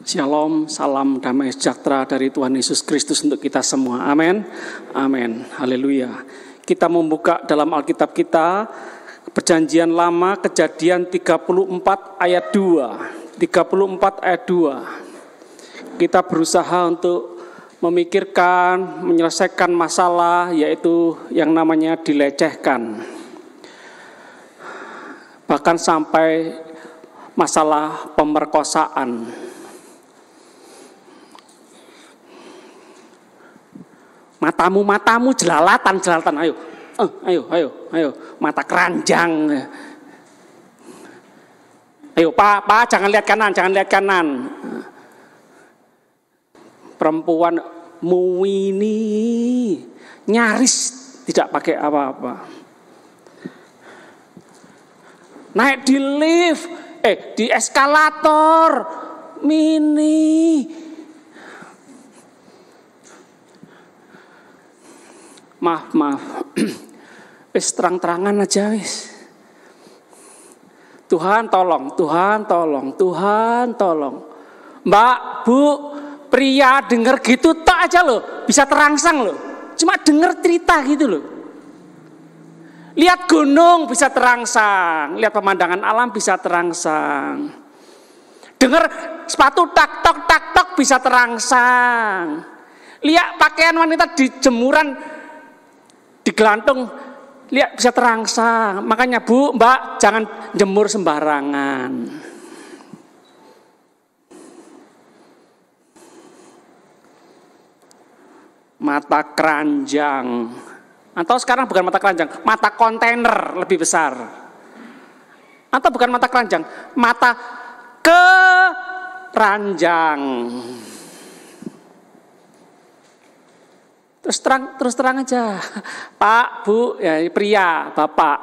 Shalom, salam damai sejahtera dari Tuhan Yesus Kristus untuk kita semua. Amin. Amin. Haleluya. Kita membuka dalam Alkitab kita Perjanjian Lama, Kejadian 34 ayat 2. 34 ayat 2. Kita berusaha untuk memikirkan, menyelesaikan masalah, yaitu yang namanya dilecehkan. Bahkan sampai masalah pemerkosaan. Matamu jelalatan, ayo, mata keranjang. Ayo, Pak, jangan lihat kanan. Perempuanmu ini nyaris tidak pakai apa-apa. Naik di lift, di eskalator mini. Maaf. Wis terang-terangan aja wis. Tuhan tolong. Mbak, Bu, pria denger gitu tok aja loh, bisa terangsang loh. Cuma denger cerita gitu loh. Lihat gunung bisa terangsang, lihat pemandangan alam bisa terangsang. Dengar sepatu tak tok bisa terangsang. Lihat pakaian wanita di jemuran, di gelantung, lihat bisa terangsang. Makanya Bu, Mbak, jangan jemur sembarangan. Mata keranjang. Atau sekarang bukan mata keranjang, mata kontainer lebih besar. Atau bukan mata keranjang, mata keranjang. Terus terang aja, Pak, Bu, ya, pria, Bapak.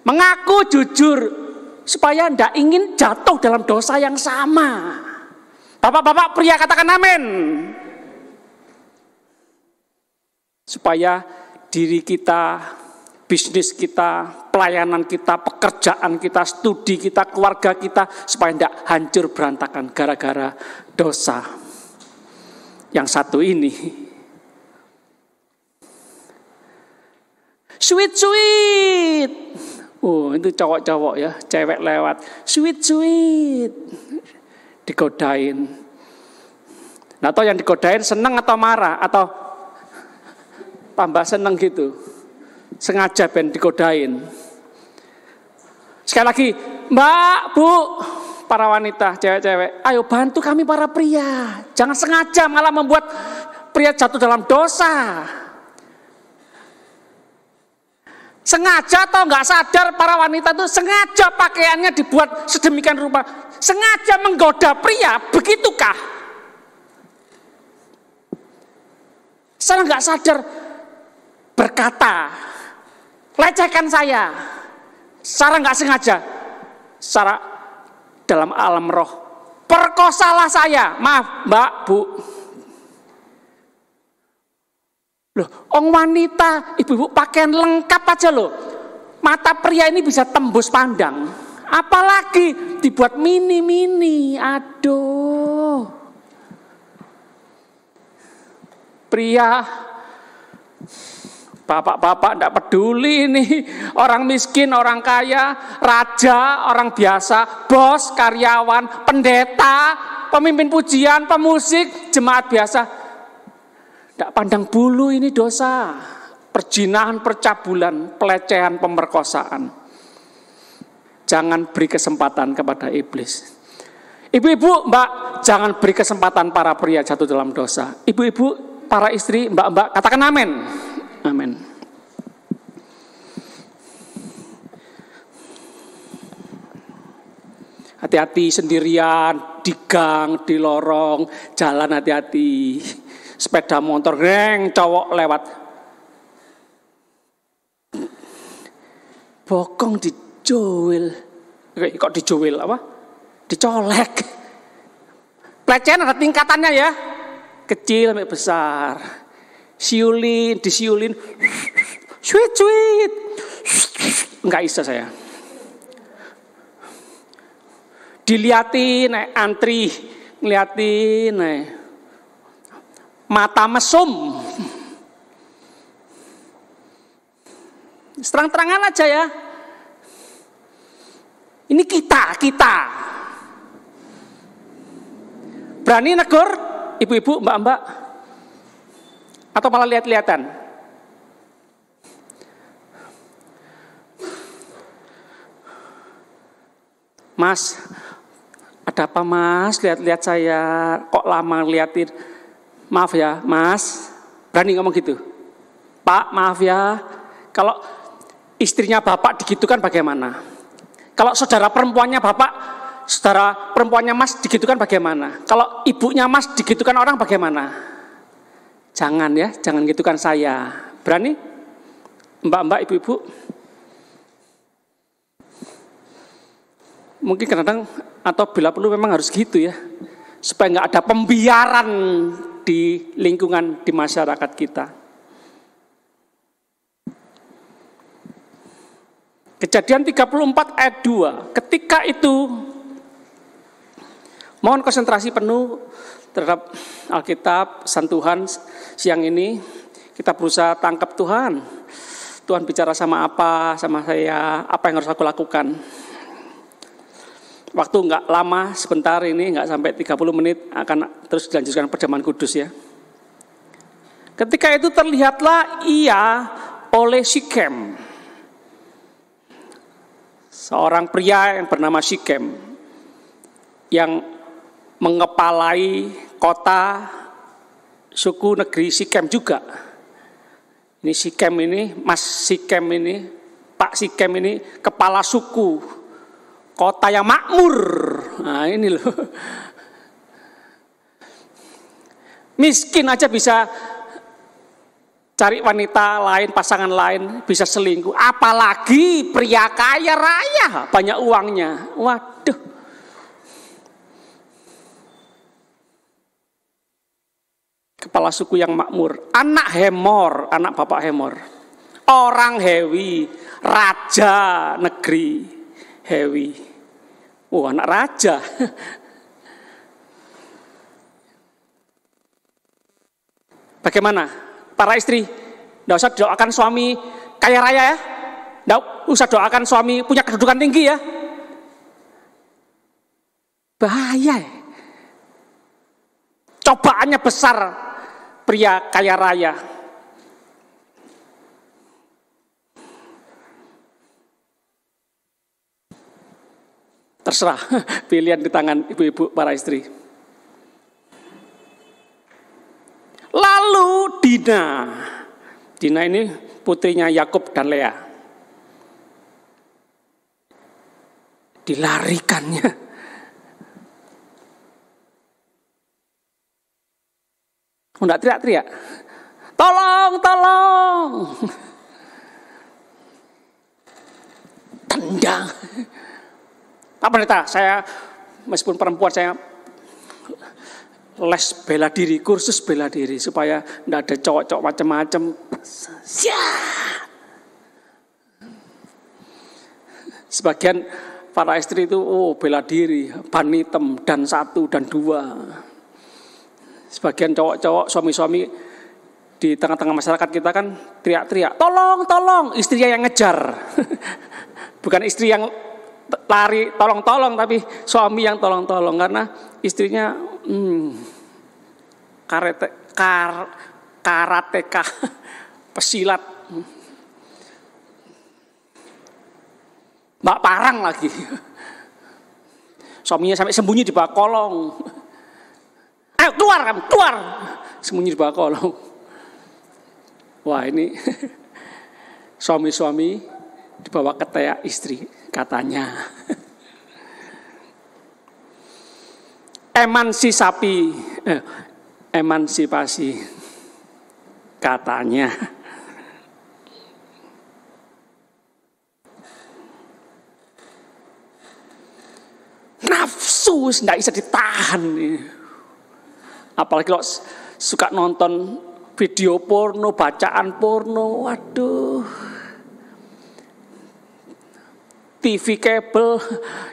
Mengaku jujur supaya tidak ingin jatuh dalam dosa yang sama. Bapak-bapak pria katakan amin. Supaya diri kita, bisnis kita, pelayanan kita, pekerjaan kita, studi kita, keluarga kita, supaya tidak hancur berantakan gara-gara dosa. Yang satu ini, sweet. Oh, itu cowok-cowok ya, cewek lewat, sweet. Digodain. Nah, atau yang digodain seneng atau marah atau tambah seneng gitu, sengaja ben digodain. Sekali lagi, Mbak, Bu, para wanita, cewek-cewek, ayo bantu kami para pria. Jangan sengaja malah membuat pria jatuh dalam dosa. Sengaja atau nggak sadar para wanita itu sengaja pakaiannya dibuat sedemikian rupa, sengaja menggoda pria, begitukah? Saya nggak sadar berkata, lecehkan saya, secara nggak sengaja, secara dalam alam roh, perkosalah saya, maaf Mbak, Bu. Loh, wanita, ibu-ibu pakaian lengkap aja loh, mata pria ini bisa tembus pandang, apalagi dibuat mini, aduh. Pria, bapak-bapak tidak peduli ini, orang miskin, orang kaya, raja, orang biasa, bos, karyawan, pendeta, pemimpin pujian, pemusik, jemaat biasa. Tidak pandang bulu ini dosa, perzinahan, percabulan, pelecehan, pemerkosaan. Jangan beri kesempatan kepada iblis. Ibu-ibu, Mbak, jangan beri kesempatan para pria jatuh dalam dosa. Ibu-ibu, para istri, Mbak-mbak, katakan amin. Amin. Hati-hati sendirian, di gang, di lorong, jalan hati-hati. Sepeda motor, reng, cowok lewat. Bokong dijoel. Kok dijoel apa? Dicolek. Pelecehan ada tingkatannya ya. Kecil sampai besar. Disiulin. Sweet. Enggak bisa saya. Diliatin antri, ngeliatin mata mesum. Terang-terangan aja ya. Ini kita. Berani negur ibu-ibu, mbak-mbak? Atau malah lihat-lihatan? Mas, ada apa mas? Lihat-lihat saya, kok lama liatin? Maaf ya mas, berani ngomong gitu? Pak, maaf ya, kalau istrinya bapak digitukan bagaimana? Kalau saudara perempuannya bapak, saudara perempuannya mas digitukan bagaimana? Kalau ibunya mas digitukan orang bagaimana? Jangan ya, jangan gitukan saya. Berani? Mbak-mbak, ibu-ibu? Mungkin kadang-kadang atau bila perlu memang harus gitu ya. Supaya nggak ada pembiaran di lingkungan, di masyarakat kita. Kejadian 34 ayat 2. Ketika itu, mohon konsentrasi penuh terhadap Alkitab, pesan Tuhan siang ini. Kita berusaha tangkap Tuhan. Tuhan bicara sama apa, sama saya, apa yang harus aku lakukan. Waktu enggak lama, sebentar ini, enggak sampai 30 menit, akan terus dilanjutkan perjamuan kudus ya. Ketika itu terlihatlah ia oleh Sikem, seorang pria yang bernama Sikem, yang mengepalai kota suku negeri Sikem juga. Ini Sikem ini, Mas Sikem ini, Pak Sikem ini kepala suku kota yang makmur. Nah ini loh. Miskin aja bisa cari wanita lain, pasangan lain, bisa selingkuh. Apalagi pria kaya raya, banyak uangnya. Waduh. Kepala suku yang makmur. Anak Hemor, anak bapak Hemor. Orang Hewi, raja negeri Hewi. Anak raja. Bagaimana? Para istri, tidak usah doakan suami kaya raya ya. Tidak usah doakan suami punya kedudukan tinggi ya. Bahaya ya. Cobaannya besar pria kaya raya. Terserah, pilihan di tangan ibu-ibu para istri. Lalu Dina ini putrinya Yakub dan Lea. Dilarikannya. Enggak teriak-teriak. Tolong, tolong. Tendang. Pak Pendeta, saya meskipun perempuan saya les bela diri, kursus bela diri supaya tidak ada cowok-cowok macam-macam. Sebagian para istri itu bela diri, ban hitam dan 1 dan 2. Sebagian cowok-cowok, suami-suami di tengah-tengah masyarakat kita kan teriak-teriak, tolong, tolong, istrinya yang ngejar. Bukan istri yang lari tolong-tolong, tapi suami yang tolong-tolong karena istrinya karateka, pesilat, mbak parang lagi. Suaminya sampai sembunyi di bawah kolong. Ayo keluar kamu, keluar. Sembunyi di bawah kolong. Wah ini suami-suami dibawa ke teak istri katanya. Emansipasi katanya. Nafsu tidak bisa ditahan. Apalagi kalau suka nonton video porno, bacaan porno, waduh. TV kabel,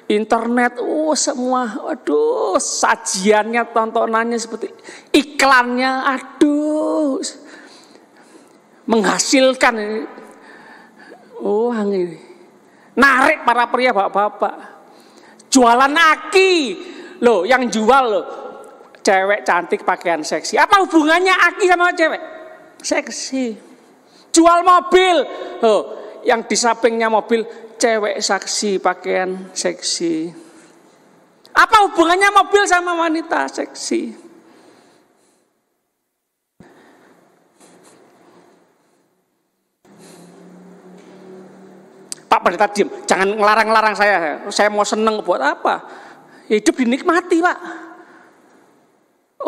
internet, semua, aduh, sajiannya, tontonannya seperti iklannya, aduh, menghasilkan ini. Ini narik para pria bapak-bapak, jualan aki, loh, yang jual loh, cewek cantik pakaian seksi. Apa hubungannya aki sama cewek? Seksi. Jual mobil, loh, yang di sampingnya mobil cewek seksi pakaian seksi. Apa hubungannya mobil sama wanita seksi? Pak Pendeta diam, jangan ngelarang-larang saya. Saya mau seneng buat apa? Hidup dinikmati, Pak.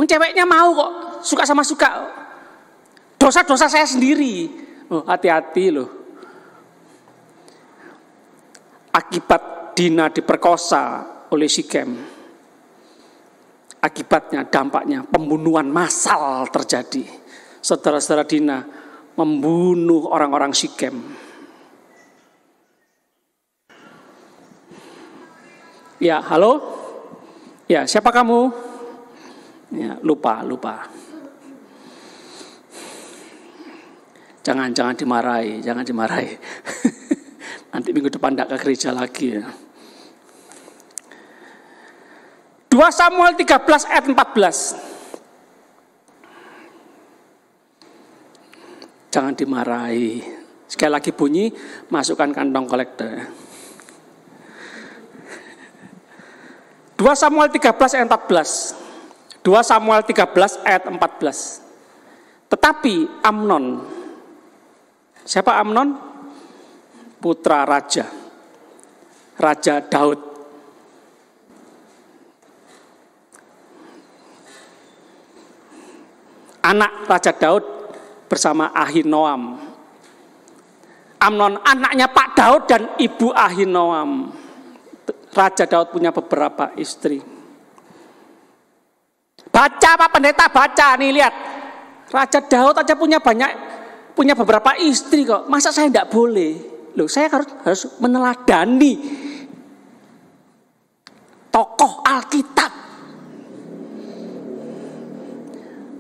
Ceweknya mau kok, suka sama suka. Dosa-dosa saya sendiri. Hati-hati loh. Akibat Dina diperkosa oleh Sikem, akibatnya, dampaknya pembunuhan massal terjadi. Saudara-saudara Dina membunuh orang-orang Sikem. Ya, halo? Ya, siapa kamu? Ya, lupa. Jangan dimarahi. Nanti minggu depan tidak ke gereja lagi ya. 2 Samuel 13 ayat 14. Jangan dimarahi. Sekali lagi bunyi, masukkan kantong kolektor. 2 Samuel 13 ayat 14. 2 Samuel 13 ayat 14. Tetapi Amnon, siapa Amnon? Putra Raja Daud. Anak Raja Daud bersama Ahinoam. Amnon anaknya Pak Daud dan ibu Ahinoam. Raja Daud punya beberapa istri. Baca Pak Pendeta, baca nih, lihat. Raja Daud aja punya beberapa istri kok. Masa saya tidak boleh? Loh, saya harus meneladani tokoh Alkitab.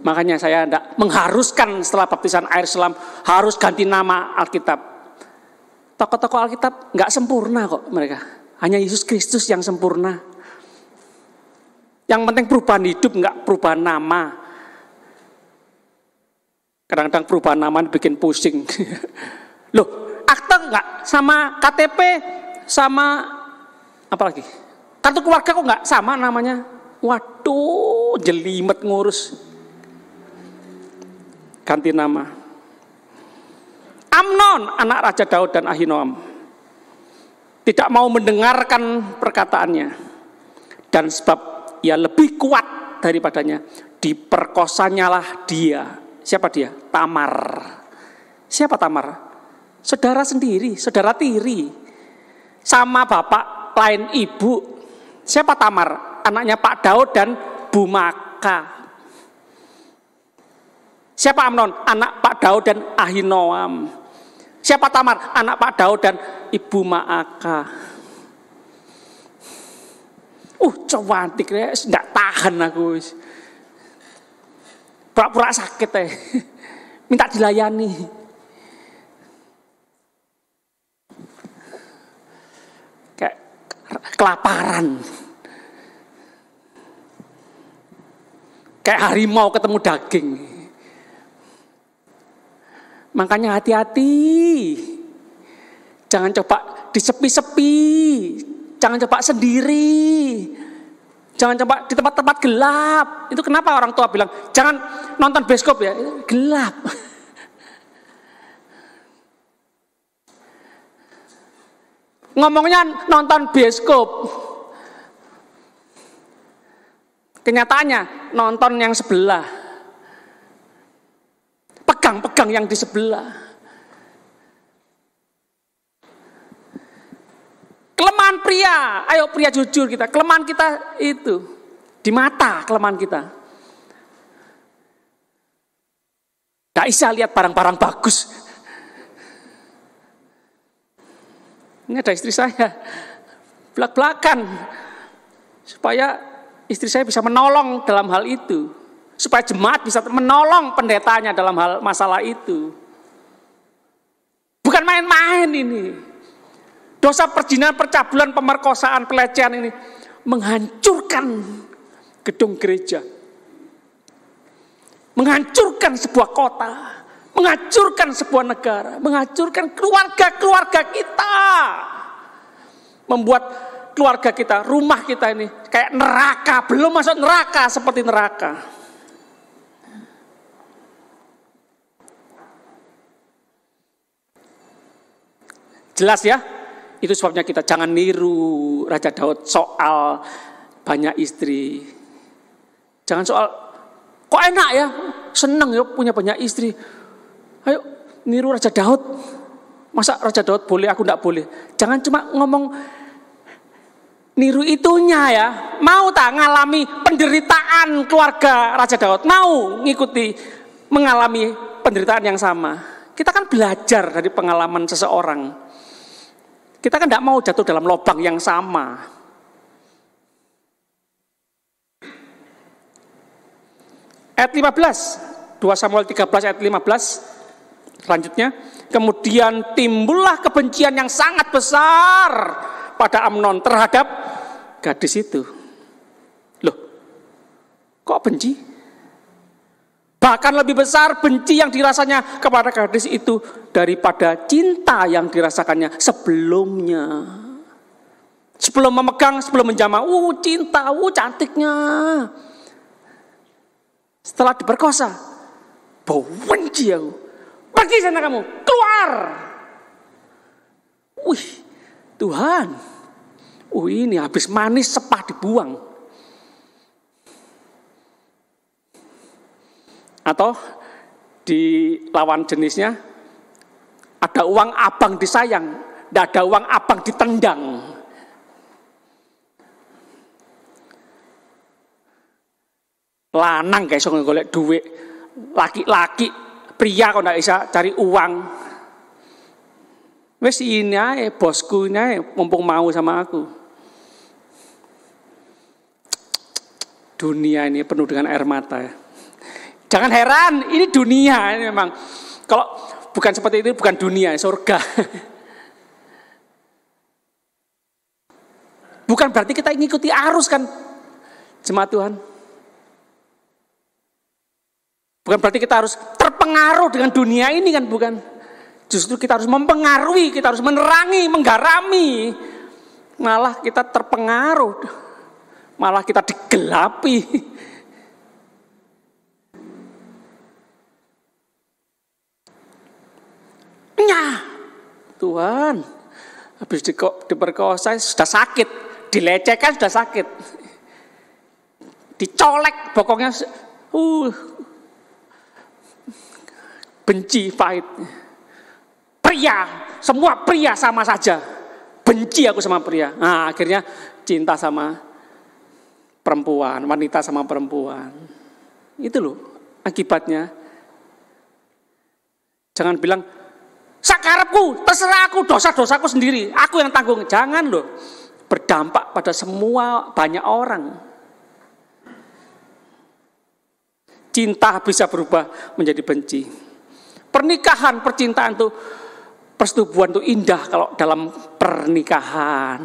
Makanya saya tidak mengharuskan setelah baptisan air selam harus ganti nama Alkitab. Tokoh-tokoh Alkitab nggak sempurna kok mereka. Hanya Yesus Kristus yang sempurna. Yang penting perubahan hidup, nggak perubahan nama. Kadang-kadang perubahan nama bikin pusing. Loh, akte enggak, sama KTP, sama apa lagi? Kartu keluarga kok enggak sama namanya? Waduh, jelimet ngurus. Ganti nama. Amnon, anak Raja Daud dan Ahinoam, tidak mau mendengarkan perkataannya. Dan sebab ia lebih kuat daripadanya, diperkosanyalah dia. Siapa dia? Tamar. Siapa Tamar? Saudara sendiri, saudara tiri. Sama bapak lain ibu. Siapa Tamar? Anaknya Pak Daud dan Bu Maka. Siapa Amnon? Anak Pak Daud dan Ahinoam. Siapa Tamar? Anak Pak Daud dan Ibu Maaka. Cantik ya, tidak tahan aku. Pura-pura sakit minta dilayani. Kelaparan, kayak harimau ketemu daging. Makanya hati-hati, jangan coba disepi-sepi, jangan coba sendiri, jangan coba di tempat-tempat gelap. Itu kenapa orang tua bilang jangan nonton bioskop ya, gelap. Ngomongnya nonton bioskop, kenyataannya nonton yang sebelah, pegang yang di sebelah. Kelemahan pria, ayo pria jujur kita, kelemahan kita itu di mata, kelemahan kita. Tidak bisa lihat barang-barang bagus. Ini ada istri saya, belak-belakan. Supaya istri saya bisa menolong dalam hal itu. Supaya jemaat bisa menolong pendetanya dalam hal masalah itu. Bukan main-main ini. Dosa perzinahan, percabulan, pemerkosaan, pelecehan ini menghancurkan gedung gereja. Menghancurkan sebuah kota. Menghancurkan sebuah negara. Menghancurkan keluarga-keluarga kita. Membuat keluarga kita, rumah kita ini kayak neraka. Belum masuk neraka, seperti neraka. Jelas ya? Itu sebabnya kita jangan niru Raja Daud soal banyak istri. Jangan soal, kok enak ya, seneng ya punya banyak istri. Ayo niru Raja Daud. Masa Raja Daud boleh, aku enggak boleh. Jangan cuma ngomong niru itunya ya. Mau tak ngalami penderitaan keluarga Raja Daud? Mau ngikuti mengalami penderitaan yang sama? Kita kan belajar dari pengalaman seseorang. Kita kan tidak mau jatuh dalam lubang yang sama. Ayat 15, 2 Samuel 13 ayat 15, selanjutnya. Kemudian timbullah kebencian yang sangat besar pada Amnon terhadap gadis itu. Loh, kok benci? Bahkan lebih besar benci yang dirasanya kepada gadis itu daripada cinta yang dirasakannya sebelumnya. Sebelum memegang, sebelum menjamah, cinta, cantiknya. Setelah diperkosa, benci aku. Pergi sana kamu, keluar. Wih, Tuhan. Ini habis manis sepah dibuang. Atau di lawan jenisnya, ada uang abang disayang, tidak ada uang abang ditendang. Lanang guys, golek duit, laki-laki, pria kok tidak bisa cari uang. Wes ini aja, bosku ini aja, mumpung mau sama aku. Dunia ini penuh dengan air mata ya. Jangan heran, ini dunia ini memang. Kalau bukan seperti itu, bukan dunia, surga. Bukan berarti kita ngikuti arus kan, jemaat Tuhan. Bukan berarti kita harus terpengaruh dengan dunia ini kan, bukan. Justru kita harus mempengaruhi, kita harus menerangi, menggarami. Malah kita terpengaruh, malah kita digelapi. Tuhan, habis diperkosa sudah sakit, dilecehkan sudah sakit, dicolek bokongnya, benci, pahit. Pria, semua pria sama saja, benci aku sama pria. Nah, akhirnya cinta sama perempuan, wanita sama perempuan. Itu loh akibatnya. Jangan bilang, sakarepku, terserah aku, dosa-dosaku sendiri, aku yang tanggung. Jangan loh, berdampak pada semua banyak orang. Cinta bisa berubah menjadi benci. Pernikahan, percintaan tuh, persetubuhan tuh indah kalau dalam pernikahan.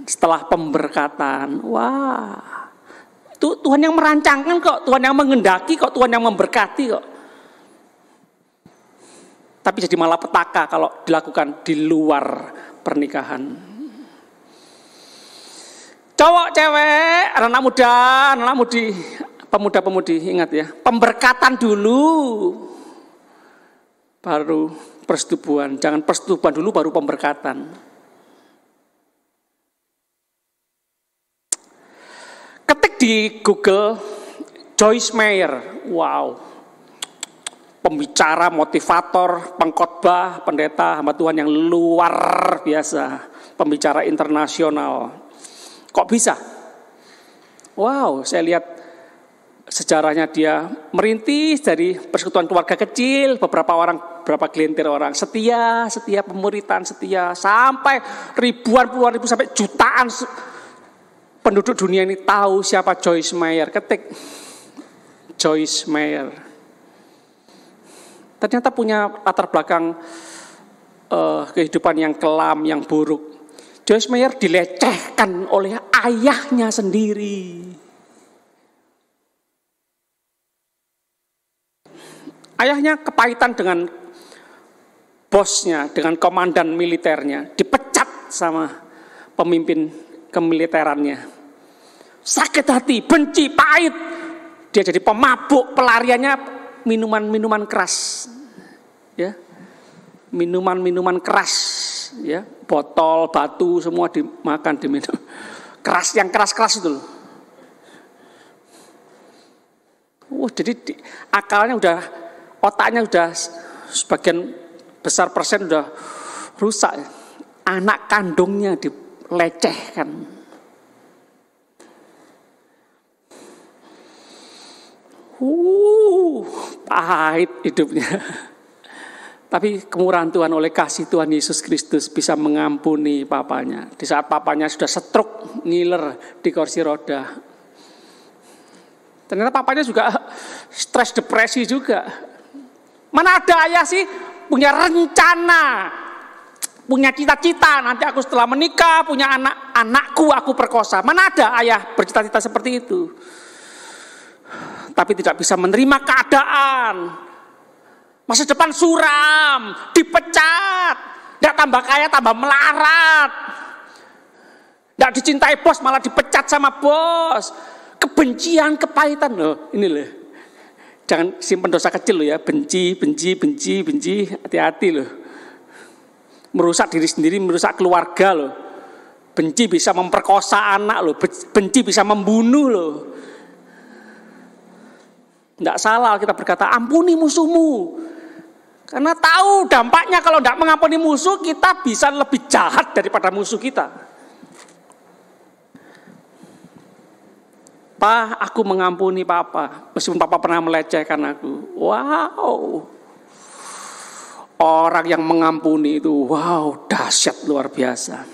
Setelah pemberkatan, wah, itu Tuhan yang merancangkan kok, Tuhan yang mengendaki kok, Tuhan yang memberkati kok. Tapi jadi malapetaka kalau dilakukan di luar pernikahan. Cowok, cewek, anak muda, anak mudi, pemuda-pemudi, ingat ya, pemberkatan dulu, baru persetubuhan. Jangan persetubuhan dulu baru pemberkatan. Ketik di Google Joyce Meyer, wow. Pembicara, motivator, pengkhotbah, pendeta, hamba Tuhan yang luar biasa. Pembicara internasional. Kok bisa? Wow, saya lihat Sejarahnya dia merintis dari persekutuan keluarga kecil, beberapa gelintir orang, setia pemuritan, setia, sampai ribuan, puluhan ribu, sampai jutaan penduduk dunia ini tahu siapa Joyce Meyer. Ketik Joyce Meyer. Ternyata punya latar belakang kehidupan yang kelam, yang buruk. Joyce Meyer dilecehkan oleh ayahnya sendiri. Ayahnya kepahitan dengan bosnya, dengan komandan militernya, dipecat sama pemimpin kemiliterannya. Sakit hati, benci, pahit. Dia jadi pemabuk, pelariannya minuman-minuman keras. Ya. Minuman-minuman keras, ya. Botol, batu semua dimakan, diminum. Keras, yang keras-keras itu loh. Jadi akalnya udah, otaknya udah sebagian besar persen udah rusak. Anak kandungnya dilecehkan. Pahit hidupnya. Tapi kemurahan Tuhan, oleh kasih Tuhan Yesus Kristus bisa mengampuni papanya. Di saat papanya sudah stroke, ngiler di kursi roda. Ternyata papanya juga stres, depresi juga. Mana ada ayah sih punya rencana, punya cita-cita, nanti aku setelah menikah punya anakku aku perkosa. Mana ada ayah bercita-cita seperti itu? Tapi tidak bisa menerima keadaan. Masa depan suram, dipecat, tidak tambah kaya, tambah melarat. Tidak dicintai bos, malah dipecat sama bos. Kebencian, kepahitan loh, ini loh. Jangan simpen dosa kecil loh ya, benci, hati-hati loh. Merusak diri sendiri, merusak keluarga loh. Benci bisa memperkosa anak loh, benci bisa membunuh loh. Tidak salah kita berkata, ampuni musuhmu. Karena tahu dampaknya kalau tidak mengampuni musuh, kita bisa lebih jahat daripada musuh kita. Pa, aku mengampuni papa, meskipun papa pernah melecehkan aku. Wow. Orang yang mengampuni itu, wow, dahsyat luar biasa.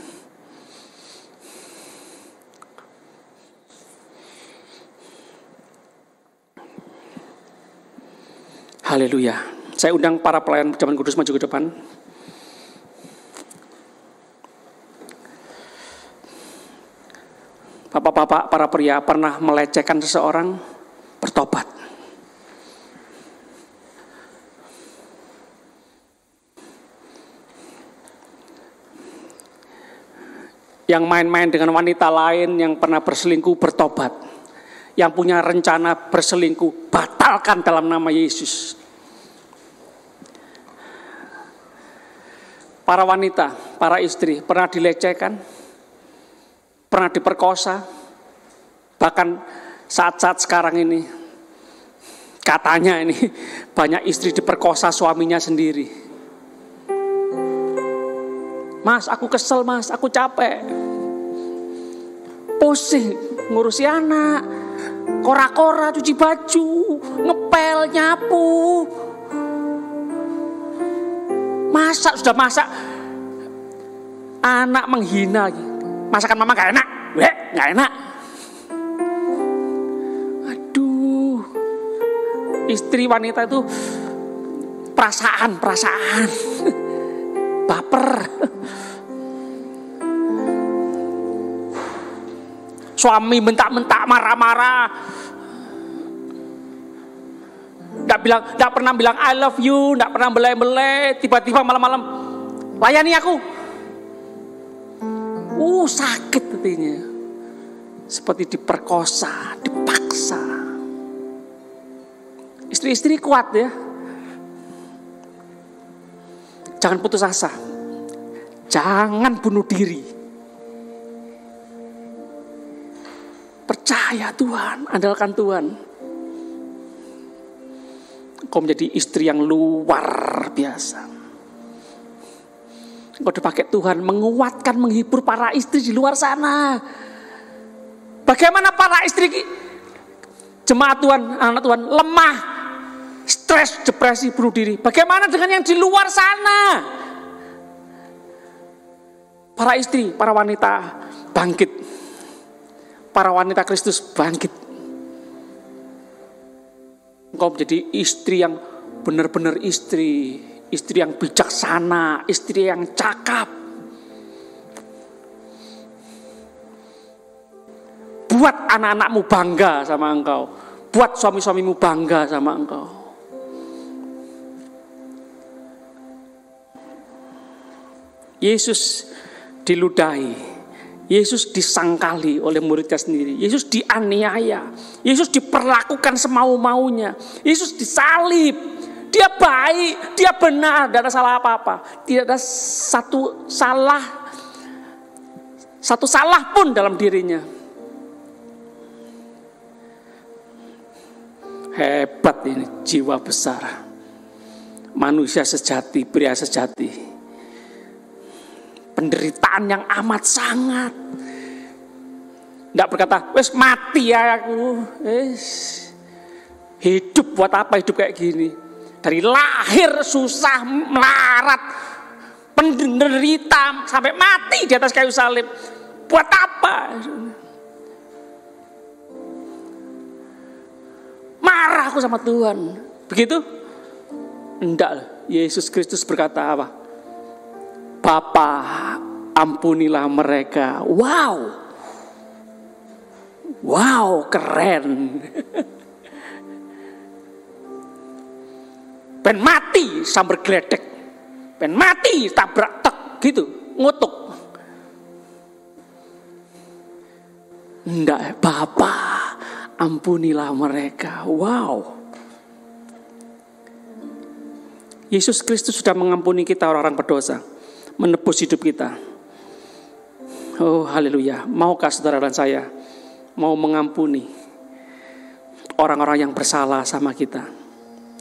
Haleluya. Saya undang para pelayan Perjamuan Kudus maju ke depan. Bapak-bapak, para pria pernah melecehkan seseorang, bertobat. Yang main-main dengan wanita lain, yang pernah berselingkuh, bertobat. Yang punya rencana berselingkuh, batalkan dalam nama Yesus. Para wanita, para istri pernah dilecehkan, pernah diperkosa, bahkan saat-saat sekarang ini katanya ini banyak istri diperkosa suaminya sendiri. Mas, aku kesel mas, aku capek, pusing ngurusi anak, kora-kora, cuci baju, ngepel, nyapu. Masak, sudah masak, anak menghina lagi. Masakan mama gak enak, gak enak. Aduh, istri wanita itu perasaan, baper. Suami bentak-bentak, marah-marah. Tidak pernah bilang I love you, tidak pernah belai-belai. Tiba-tiba malam-malam layani aku. Sakit hatinya. Seperti diperkosa, dipaksa. Istri-istri kuat ya. Jangan putus asa. Jangan bunuh diri. Percaya Tuhan, andalkan Tuhan. Kau menjadi istri yang luar biasa. Kau dipakai Tuhan menguatkan, menghibur para istri di luar sana. Bagaimana para istri Jemaat Tuhan, anak Tuhan lemah, stres, depresi, bunuh diri. Bagaimana dengan yang di luar sana? Para istri, para wanita bangkit. Para wanita Kristus bangkit. Engkau menjadi istri yang benar-benar istri yang bijaksana, istri yang cakap. Buat anak-anakmu bangga sama engkau. Buat suami-suamimu bangga sama engkau. Yesus diludahi. Yesus disangkali oleh muridnya sendiri. Yesus dianiaya. Yesus diperlakukan semau-maunya. Yesus disalib. Dia baik, dia benar, tidak ada salah apa-apa. Tidak ada satu salah pun dalam dirinya. Hebat ini jiwa besar. Manusia sejati, pria sejati. Penderitaan yang amat sangat. Tidak berkata, wes mati ya aku. Hidup buat apa hidup kayak gini? Dari lahir susah, melarat, penderita sampai mati di atas kayu salib. Buat apa? Marah aku sama Tuhan. Begitu? Enggak. Yesus Kristus berkata apa? Bapa, ampunilah mereka. Wow, keren. Ben mati sambar geledek. Ben mati tabrak tek gitu, ngutuk. Enggak, Bapa, ampunilah mereka. Wow. Yesus Kristus sudah mengampuni kita orang-orang berdosa, menebus hidup kita. Oh, haleluya. Maukah saudara dan saya mau mengampuni orang-orang yang bersalah sama kita?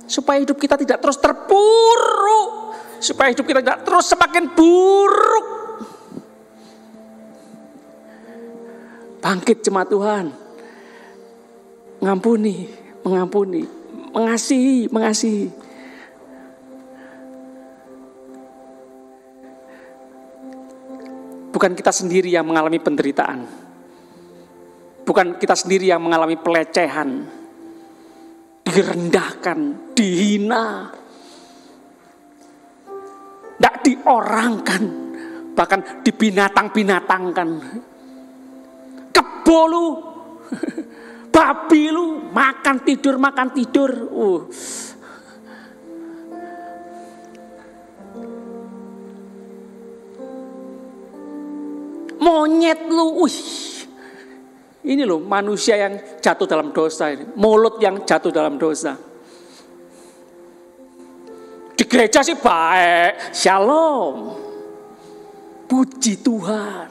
Supaya hidup kita tidak terus terpuruk. Supaya hidup kita tidak terus semakin buruk. Bangkit jemaat Tuhan. Mengampuni, mengasihi. Bukan kita sendiri yang mengalami penderitaan. Bukan kita sendiri yang mengalami pelecehan. Direndahkan, dihina, tidak diorangkan, bahkan dibinatang-binatangkan. Kebo lu, babi lu, makan tidur. Monyet lu, Ini loh manusia yang jatuh dalam dosa ini. Mulut yang jatuh dalam dosa. Di gereja sih baik. Shalom. Puji Tuhan.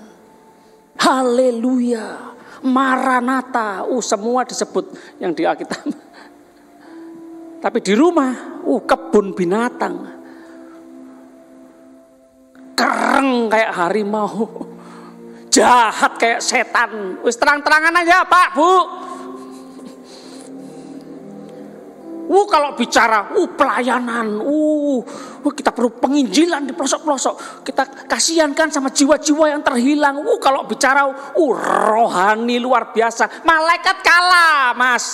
Haleluya. Maranatha. Semua disebut yang di Alkitab. Tapi di rumah, kebun binatang. Kereng kayak harimau. Jahat kayak setan. Wis terang-terangan aja Pak, Bu. Kalau bicara pelayanan, kita perlu penginjilan di pelosok-pelosok. Kita kasihankan sama jiwa-jiwa yang terhilang. Kalau bicara rohani luar biasa. Malaikat kalah, Mas.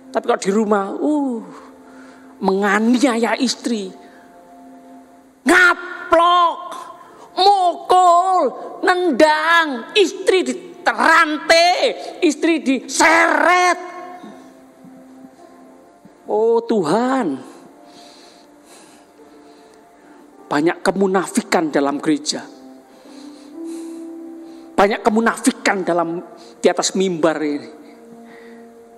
Tapi kalau di rumah, menganiaya istri. Ngaplok. Mukul, nendang, istri diterantai, istri diseret. Oh Tuhan, banyak kemunafikan dalam gereja, banyak kemunafikan di atas mimbar ini.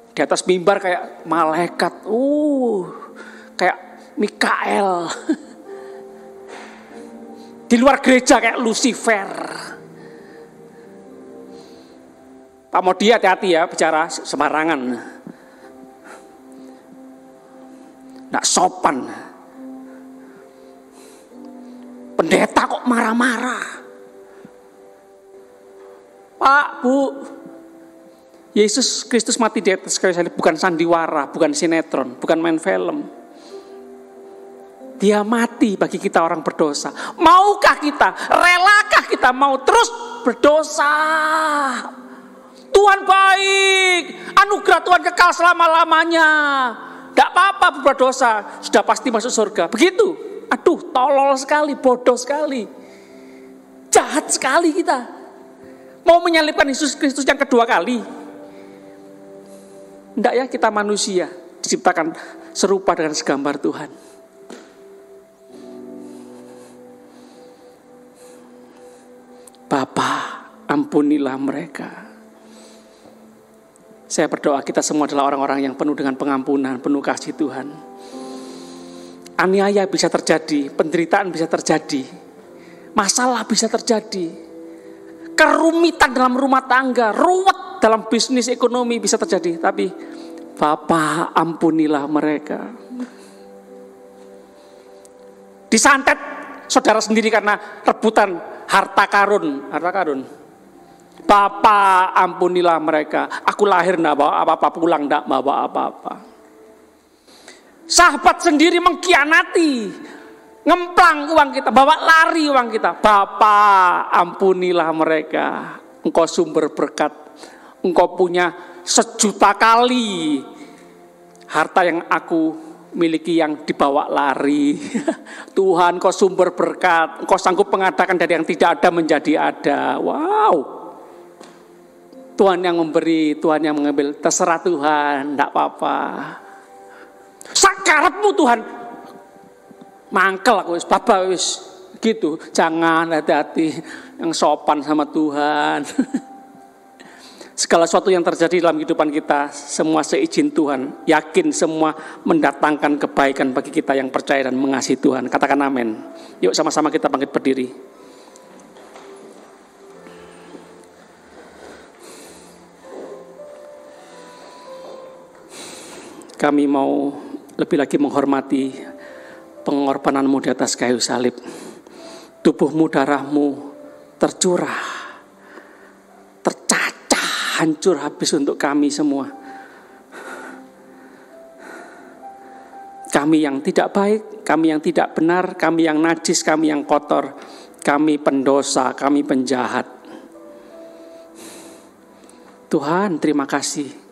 Di atas mimbar kayak malaikat, kayak Mikael. Di luar gereja kayak Lucifer. Pak Modi hati-hati ya bicara sembarangan. Nggak sopan. Pendeta kok marah-marah. Pak, Bu, Yesus Kristus mati di atas kayu salib bukan sandiwara, bukan sinetron, bukan main film. Dia mati bagi kita orang berdosa. Maukah kita, relakah kita mau terus berdosa? Tuhan baik, anugerah Tuhan kekal selama-lamanya. Tidak apa-apa berdosa, sudah pasti masuk surga. Begitu. Aduh, tolol sekali, bodoh sekali. Jahat sekali kita. Mau menyalibkan Yesus Kristus yang kedua kali. Tidak ya, kita manusia, diciptakan serupa dengan segambar Tuhan. Bapa, ampunilah mereka. Saya berdoa kita semua adalah orang-orang yang penuh dengan pengampunan, penuh kasih Tuhan. Aniaya bisa terjadi, penderitaan bisa terjadi, masalah bisa terjadi, kerumitan dalam rumah tangga, ruwet dalam bisnis ekonomi bisa terjadi. Tapi Bapa, ampunilah mereka. Disantet saudara sendiri karena rebutan harta karun. Bapa, ampunilah mereka. Aku lahir enggak bawa apa-apa, pulang enggak bawa apa-apa. Sahabat sendiri mengkhianati, ngemplang uang kita, bawa lari uang kita. Bapa, ampunilah mereka. Engkau sumber berkat. Engkau punya 1.000.000 kali harta yang aku miliki yang dibawa lari. Tuhan, Kau sumber berkat. Engkau sanggup mengadakan dari yang tidak ada menjadi ada. Wow. Tuhan yang memberi, Tuhan yang mengambil. Terserah Tuhan, enggak apa-apa. Sakarepmu Tuhan. Mangkel aku wis, Bapak wis gitu. Jangan, hati-hati, yang sopan sama Tuhan. Segala sesuatu yang terjadi dalam kehidupan kita, semua seizin Tuhan. Yakin semua mendatangkan kebaikan bagi kita yang percaya dan mengasihi Tuhan. Katakan amin. Yuk sama-sama kita bangkit berdiri. Kami mau lebih lagi menghormati pengorbananmu di atas kayu salib. Tubuhmu, darahmu tercurah, tercacah, hancur habis untuk kami semua. Kami yang tidak baik, kami yang tidak benar, kami yang najis, kami yang kotor, kami pendosa, kami penjahat. Tuhan, terima kasih.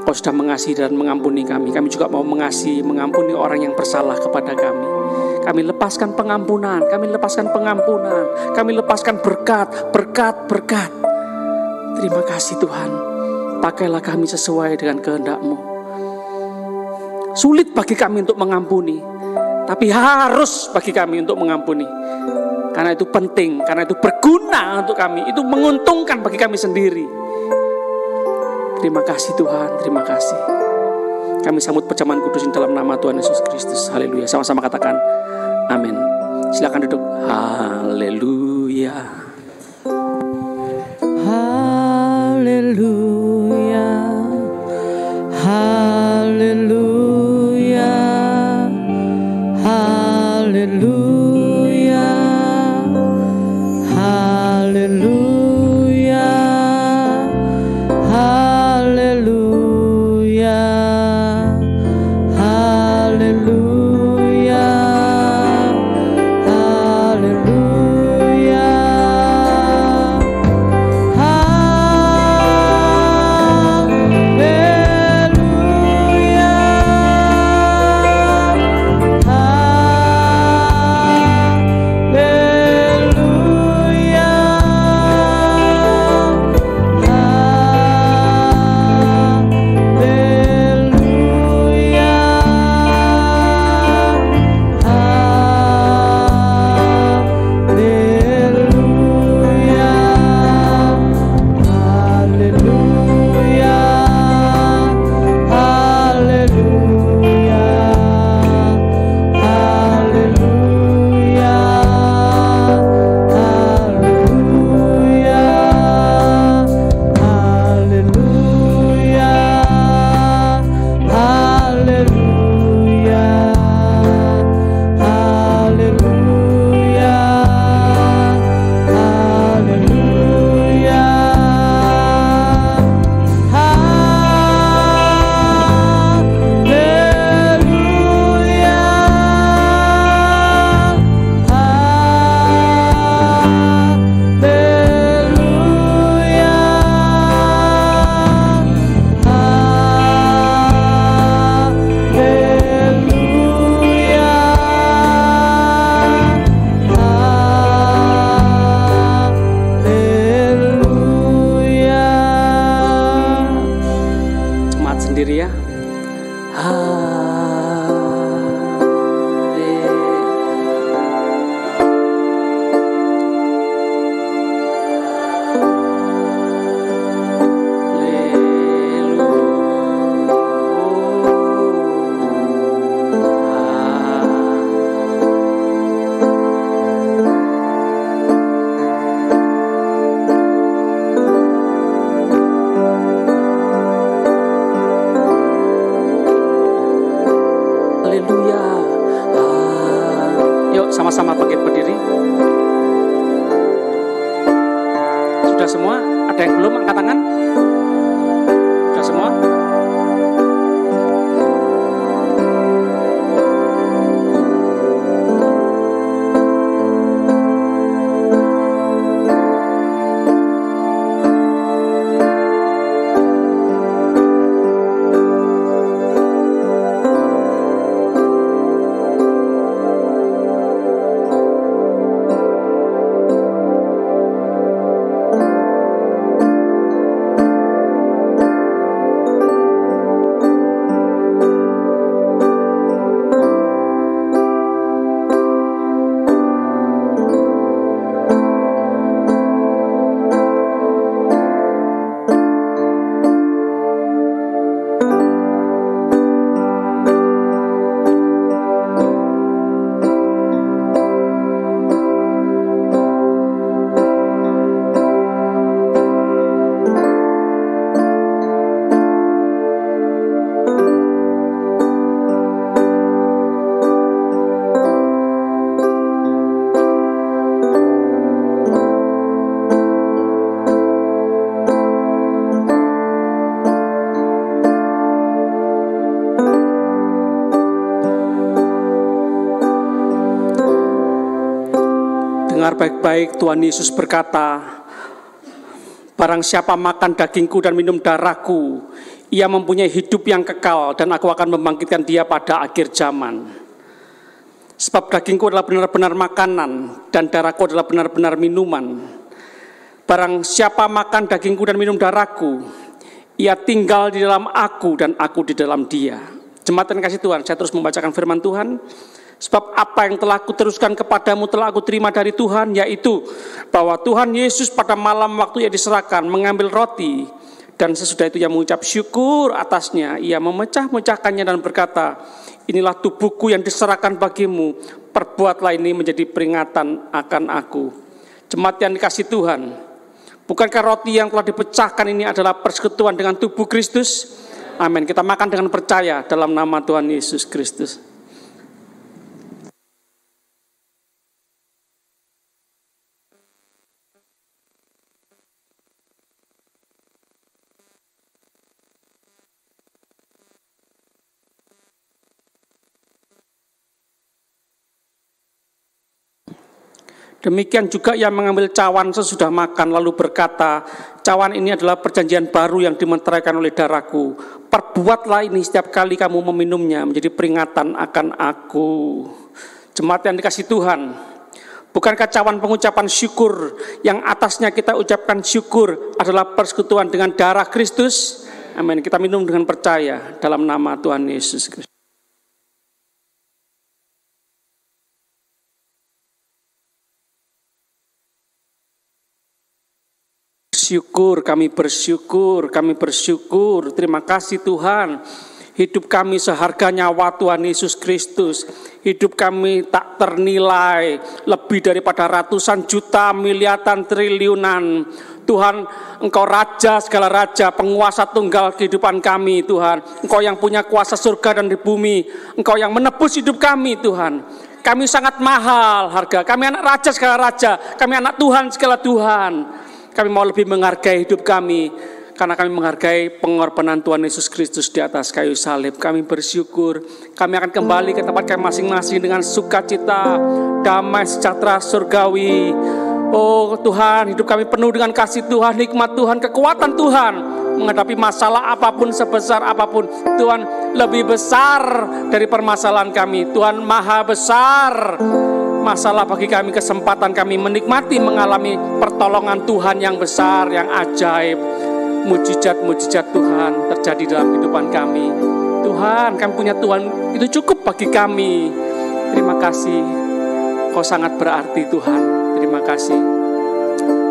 Kau sudah mengasihi dan mengampuni kami. Kami juga mau mengasihi, mengampuni orang yang bersalah kepada kami. Kami lepaskan pengampunan, kami lepaskan pengampunan, kami lepaskan berkat, berkat, berkat. Terima kasih Tuhan. Pakailah kami sesuai dengan kehendak-Mu. Sulit bagi kami untuk mengampuni, tapi harus bagi kami untuk mengampuni. Karena itu penting, karena itu berguna untuk kami, itu menguntungkan bagi kami sendiri. Terima kasih Tuhan, terima kasih. Kami sambut perjamuan kudus dalam nama Tuhan Yesus Kristus. Haleluya. Sama-sama katakan amin. Silakan duduk. Haleluya. Haleluya. Haleluya. Haleluya. Haleluya. Hallelujah. sama-sama bangkit berdiri. Sudah semua? Ada yang belum angkat tangan? Sudah semua? Dengar baik-baik, Tuhan Yesus berkata, barang siapa makan dagingku dan minum darahku, ia mempunyai hidup yang kekal dan aku akan membangkitkan dia pada akhir zaman. Sebab dagingku adalah benar-benar makanan dan darahku adalah benar-benar minuman. Barang siapa makan dagingku dan minum darahku, ia tinggal di dalam aku dan aku di dalam dia. Jemaat yang kasih Tuhan, saya terus membacakan firman Tuhan. Sebab apa yang telah kuteruskan kepadamu telah aku terima dari Tuhan, yaitu bahwa Tuhan Yesus pada malam waktu ia diserahkan mengambil roti, dan sesudah itu ia mengucap syukur atasnya, ia memecah-mecahkannya dan berkata, inilah tubuhku yang diserahkan bagimu, perbuatlah ini menjadi peringatan akan aku. Jemaat yang dikasih Tuhan, bukankah roti yang telah dipecahkan ini adalah persekutuan dengan tubuh Kristus? Amin. Kita makan dengan percaya dalam nama Tuhan Yesus Kristus. Demikian juga ia mengambil cawan sesudah makan lalu berkata, cawan ini adalah perjanjian baru yang dimeteraikan oleh darahku. Perbuatlah ini setiap kali kamu meminumnya menjadi peringatan akan aku. Jemaat yang dikasih Tuhan, bukankah cawan pengucapan syukur yang atasnya kita ucapkan syukur adalah persekutuan dengan darah Kristus? Amin. Kita minum dengan percaya dalam nama Tuhan Yesus Kristus. Kami bersyukur. Terima kasih Tuhan. Hidup kami seharga nyawa Tuhan Yesus Kristus. Hidup kami tak ternilai, lebih daripada ratusan juta, miliaran, triliunan. Tuhan, Engkau Raja segala raja, penguasa tunggal kehidupan kami Tuhan. Engkau yang punya kuasa surga dan di bumi. Engkau yang menebus hidup kami Tuhan. Kami sangat mahal harga. Kami anak raja segala raja. Kami anak Tuhan segala Tuhan. Kami mau lebih menghargai hidup kami, karena kami menghargai pengorbanan Tuhan Yesus Kristus di atas kayu salib. Kami bersyukur, kami akan kembali ke tempat kami masing-masing dengan sukacita, damai, sejahtera, surgawi. Oh Tuhan, hidup kami penuh dengan kasih Tuhan, hikmat Tuhan, kekuatan Tuhan. Menghadapi masalah apapun, sebesar apapun, Tuhan lebih besar dari permasalahan kami. Tuhan maha besar. Masalah bagi kami, kesempatan kami menikmati, mengalami pertolongan Tuhan yang besar, yang ajaib. Mujizat-mujizat Tuhan terjadi dalam kehidupan kami. Tuhan, kami punya Tuhan, itu cukup bagi kami. Terima kasih, Kau sangat berarti Tuhan. Terima kasih.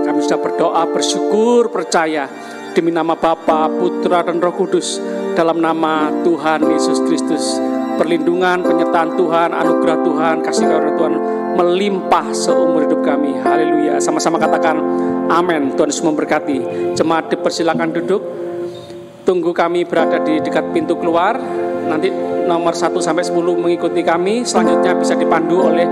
Kami sudah berdoa, bersyukur, percaya. Demi nama Bapa, Putra, dan Roh Kudus. Dalam nama Tuhan Yesus Kristus. Perlindungan, penyertaan Tuhan, anugerah Tuhan, kasih karunia Tuhan melimpah seumur hidup kami. Haleluya. Sama-sama katakan amin. Tuhan Yesus memberkati. Jemaat dipersilakan duduk. Tunggu kami berada di dekat pintu keluar. Nanti nomor 1 sampai 10 mengikuti kami. Selanjutnya bisa dipandu oleh